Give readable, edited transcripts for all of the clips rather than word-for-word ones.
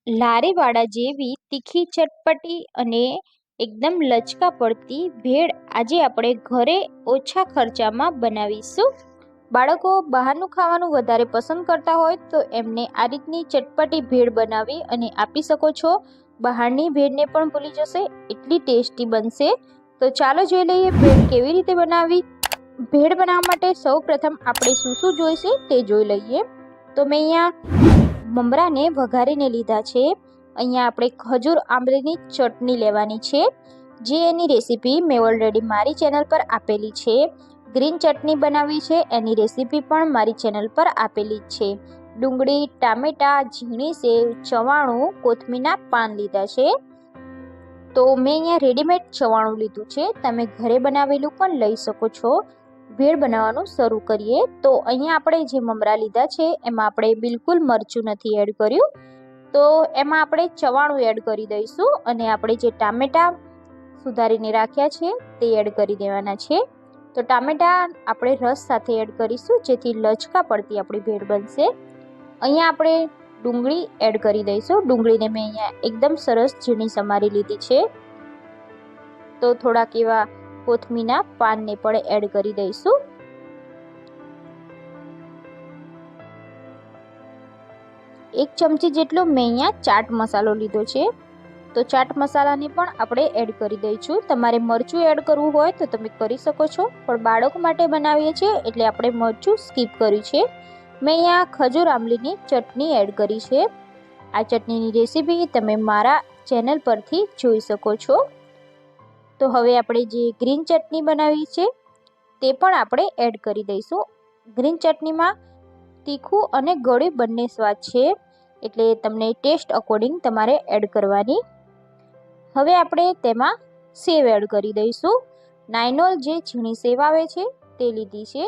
લારીવાળા જેવી તીખી ચટપટી અને એકદમ લચકા પડતી ભેળ આજે આપણે ઘરે ઓછા ખર્ચામાં બનાવીશું. બાળકો બહારનું ખાવાનું વધારે પસંદ કરતા હોય તો એમને આ રીતની ચટપટી ભેળ બનાવી અને આપી શકો છો. બહારની ભેળને પણ ભૂલી જશે, એટલી ટેસ્ટી બનશે. તો ચાલો જોઈ લઈએ ભેળ કેવી રીતે બનાવવી. ભેળ બનાવવા માટે સૌ પ્રથમ આપણે શું શું જોઈશે તે જોઈ લઈએ. તો મેં અહીંયા મમરાને વઘારીને લીધા છે. અહીંયા આપણે ખજૂર આંબલીની ચટણી લેવાની છે, જે એની રેસીપી મેં ઓલરેડી મારી ચેનલ પર આપેલી છે. ગ્રીન ચટણી બનાવવી છે, એની રેસીપી પણ મારી ચેનલ પર આપેલી છે. ડુંગળી, ટામેટા, ઝીણી સેવ, ચવાણું, કોથમીરના પાન લીધા છે. તો મેં અહીંયા રેડીમેડ ચવાણું લીધું છે, તમે ઘરે બનાવેલું પણ લઈ શકો છો. ભેળ બનાવવાનું શરૂ કરીએ. તો અહીંયા આપણે જે મમરા લીધા છે એમાં આપણે બિલકુલ મરચું નથી એડ કર્યું, તો એમાં આપણે ચવાણું એડ કરી દઈશું અને આપણે જે ટામેટા સુધારીને રાખ્યા છે તે એડ કરી દેવાના છે. તો ટામેટા આપણે રસ સાથે એડ કરીશું, જેથી લચકા પડતી આપણી ભેળ બનશે. અહીંયા આપણે ડુંગળી એડ કરી દઈશું. ડુંગળીને મેં અહીંયા એકદમ સરસ ઝીણી સમારી લીધી છે. તો થોડાક એવા કોથમીરના પાનને પણ એડ કરી દઈશું. એક ચમચી જેટલો મેં અહીંયા ચાટ મસાલો લીધો છે, તો ચાટ મસાલાને પણ આપણે એડ કરી દઈશું. તમારે મરચું એડ કરવું હોય તો તમે કરી શકો છો, પણ બાળકો માટે બનાવીએ છીએ એટલે આપણે મરચું સ્કીપ કર્યું છે. મેં અહીંયા ખજૂર આંબલીની ચટણી એડ કરી છે. આ ચટણીની રેસીપી તમે મારા ચેનલ પરથી જોઈ શકો છો. તો હવે આપણે જે ગ્રીન ચટણી બનાવી છે તે પણ આપણે એડ કરી દઈશું. ગ્રીન ચટણીમાં તીખું અને ગળ્યું બંને સ્વાદ છે, એટલે તમને ટેસ્ટ અકોર્ડિંગ તમારે એડ કરવાની. હવે આપણે તેમાં સેવ એડ કરી દઈશું. નાયનોલ જે ઝીણી સેવ આવે છે તે લીધી છે,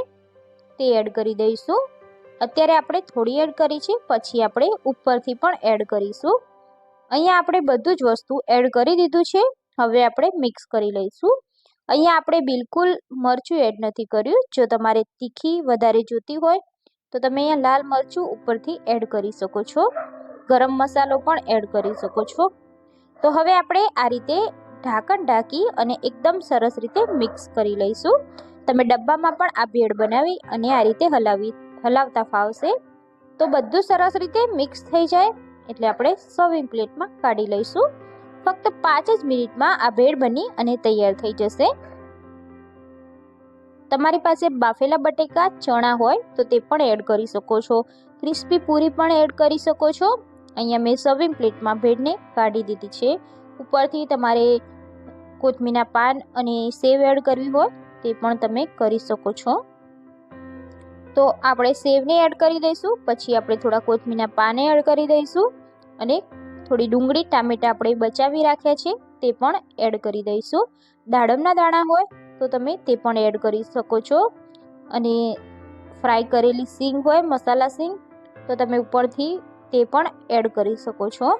તે એડ કરી દઈશું. અત્યારે આપણે થોડી એડ કરી છે, પછી આપણે ઉપરથી પણ એડ કરીશું. અહીંયા આપણે બધું જ વસ્તુ એડ કરી દીધું છે. હવે આપણે મિક્સ કરી લઈશું. અહીંયા આપણે બિલકુલ મરચું એડ નથી કર્યું. જો તમારે તીખી વધારે જોતી હોય તો તમે અહીંયા લાલ મરચું ઉપરથી એડ કરી શકો છો. ગરમ મસાલો પણ એડ કરી શકો છો. તો હવે આપણે આ રીતે ઢાંકણ ઢાંકી અને એકદમ સરસ રીતે મિક્સ કરી લઈશું. તમે ડબ્બામાં પણ આ ભેળ બનાવી અને આ રીતે હલાવતા ફાવશે. તો બધું સરસ રીતે મિક્સ થઈ જાય એટલે આપણે સર્વિંગ પ્લેટમાં કાઢી લઈશું. ફક્ત 5 જ મિનિટમાં આ ભેળ બની અને તૈયાર થઈ જશે. તમારી પાસે બાફેલા બટેકા, ચણા હોય તો તે પણ એડ કરી શકો છો. ક્રિસ્પી પૂરી પણ એડ કરી શકો છો. અહીંયા મેં સર્વિંગ પ્લેટમાં ભેળને કાઢી દીધી છે. ઉપરથી તમારે કોથમીરના પાન અને સેવ એડ કરવી હોય તે પણ તમે કરી શકો છો. તો આપણે સેવને એડ કરી દઈશું, પછી આપણે થોડા કોથમીરના પાને એડ કરી દઈશું અને થોડી ડુંગળી, ટામેટા આપણે બચાવી રાખ્યા છે તે પણ એડ કરી દઈશું. દાડમના દાણા હોય તો તમે તે પણ એડ કરી શકો છો, અને ફ્રાય કરેલી સીંગ હોય, મસાલા સીંગ, તો તમે ઉપરથી તે પણ એડ કરી શકો છો.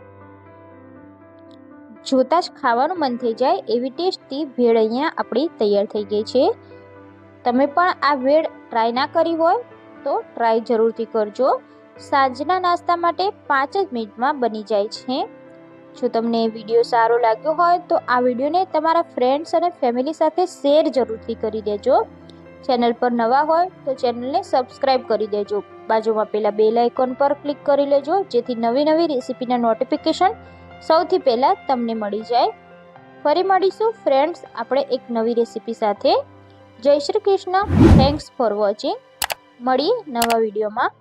જોતા જ ખાવાનું મન થઈ જાય એવી ટેસ્ટી ભેળ અહીંયા આપણી તૈયાર થઈ ગઈ છે. તમે પણ આ ભેળ ટ્રાય ના કરી હોય તો ટ્રાય જરૂરથી કરજો. સાંજના નાસ્તા માટે 5 જ મિનિટમાં બની જાય છે. જો તમને વિડીયો સારો લાગ્યો હોય તો આ વિડીયોને તમારા ફ્રેન્ડ્સ અને ફેમિલી સાથે શેર જરૂરથી કરી દેજો. ચેનલ પર નવા હોય તો ચેનલને સબસ્ક્રાઈબ કરી દેજો. બાજુમાં પેલા બેલ આઇકોન પર ક્લિક કરી લેજો, જેથી નવી નવી રેસીપીના નોટિફિકેશન સૌથી પહેલાં તમને મળી જાય. ફરી મળીશું ફ્રેન્ડ્સ આપણે એક નવી રેસીપી સાથે. જય Shri Krishna. Thanks for watching. મળીએ નવા વિડીયોમાં.